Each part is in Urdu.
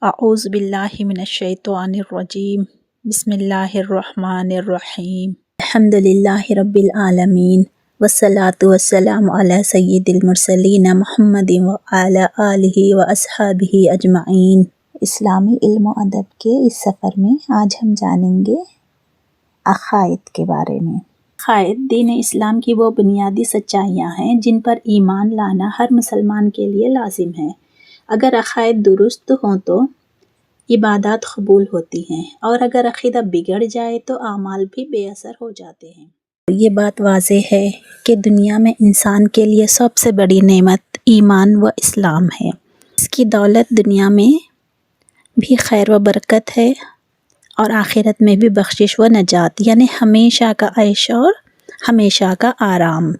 اعوذ باللہ من الشیطان الرجیم بسم اللہ الرحمن الرحیم الحمدللہ رب العالمین والصلاة والسلام علی سید المرسلین محمد وعلی آلہ واصحابہ اجمعین۔ اسلامی علم و ادب کے اس سفر میں آج ہم جانیں گے عقائد کے بارے میں۔ عقائد دین اسلام کی وہ بنیادی سچائیاں ہیں جن پر ایمان لانا ہر مسلمان کے لیے لازم ہے۔ اگر عقائد درست ہوں تو عبادات قبول ہوتی ہیں، اور اگر عقیدہ بگڑ جائے تو اعمال بھی بے اثر ہو جاتے ہیں۔ یہ بات واضح ہے کہ دنیا میں انسان کے لیے سب سے بڑی نعمت ایمان و اسلام ہے۔ اس کی دولت دنیا میں بھی خیر و برکت ہے اور آخرت میں بھی بخشش و نجات، یعنی ہمیشہ کا عیش اور ہمیشہ کا آرام۔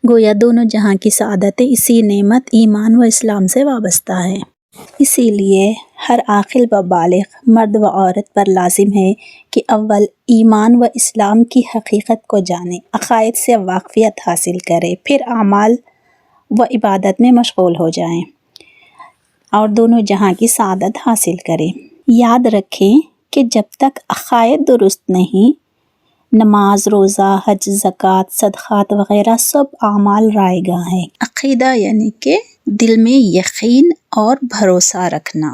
گویا دونوں جہاں کی سعادتیں اسی نعمت ایمان و اسلام سے وابستہ ہیں۔ اسی لیے ہر عاقل و بالغ مرد و عورت پر لازم ہے کہ اول ایمان و اسلام کی حقیقت کو جانے، عقائد سے واقفیت حاصل کرے، پھر اعمال و عبادت میں مشغول ہو جائیں اور دونوں جہاں کی سعادت حاصل کریں۔ یاد رکھیں کہ جب تک عقائد درست نہیں، نماز، روزہ، حج، زکوٰۃ، صدقات وغیرہ سب اعمال رائے گاں ہیں۔ عقیدہ یعنی کہ دل میں یقین اور بھروسہ رکھنا۔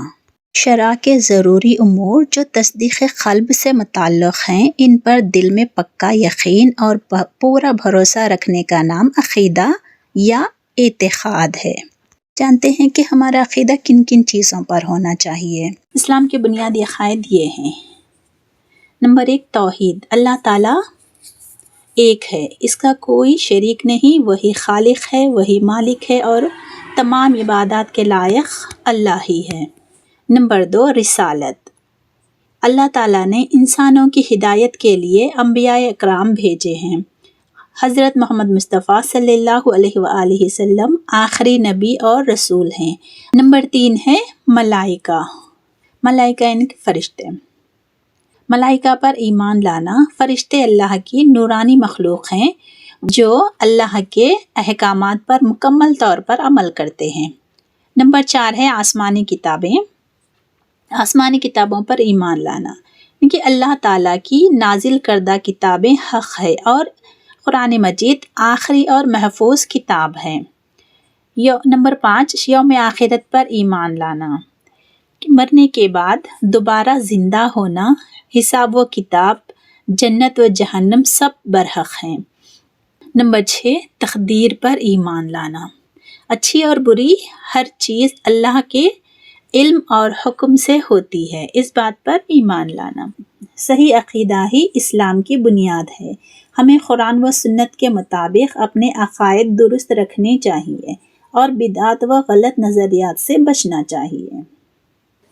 شرع کے ضروری امور جو تصدیق قلب سے متعلق ہیں، ان پر دل میں پکا یقین اور پورا بھروسہ رکھنے کا نام عقیدہ یا اعتقاد ہے۔ جانتے ہیں کہ ہمارا عقیدہ کن کن چیزوں پر ہونا چاہیے۔ اسلام کے بنیادی عقائد یہ ہیں۔ نمبر 1، توحید۔ اللہ تعالیٰ ایک ہے، اس کا کوئی شریک نہیں، وہی خالق ہے، وہی مالک ہے اور تمام عبادات کے لائق اللہ ہی ہے۔ نمبر 2، رسالت۔ اللہ تعالیٰ نے انسانوں کی ہدایت کے لیے انبیاء اکرام بھیجے ہیں۔ حضرت محمد مصطفیٰ صلی اللہ علیہ وآلہ وسلم آخری نبی اور رسول ہیں۔ نمبر 3 ہے ملائکہ۔ ملائکہ یعنی کہ فرشتے۔ ملائکہ پر ایمان لانا۔ فرشتے اللہ کی نورانی مخلوق ہیں جو اللہ کے احکامات پر مکمل طور پر عمل کرتے ہیں۔ نمبر 4 ہے آسمانی کتابیں۔ آسمانی کتابوں پر ایمان لانا، کیونکہ اللہ تعالیٰ کی نازل کردہ کتابیں حق ہے اور قرآن مجید آخری اور محفوظ کتاب ہے۔ نمبر 5، یوم آخرت پر ایمان لانا، مرنے کے بعد دوبارہ زندہ ہونا، حساب و کتاب، جنت و جہنم سب برحق ہیں۔ نمبر 6، تقدیر پر ایمان لانا، اچھی اور بری ہر چیز اللہ کے علم اور حکم سے ہوتی ہے، اس بات پر ایمان لانا۔ صحیح عقیدہ ہی اسلام کی بنیاد ہے۔ ہمیں قرآن و سنت کے مطابق اپنے عقائد درست رکھنے چاہیے اور بدعات و غلط نظریات سے بچنا چاہیے۔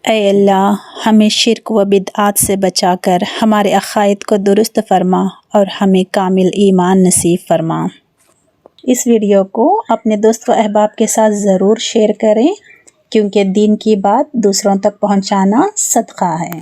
اے اللہ، ہمیں شرک و بدعات سے بچا کر ہمارے عقائد کو درست فرما اور ہمیں کامل ایمان نصیب فرما۔ اس ویڈیو کو اپنے دوست و احباب کے ساتھ ضرور شیئر کریں، کیونکہ دین کی بات دوسروں تک پہنچانا صدقہ ہے۔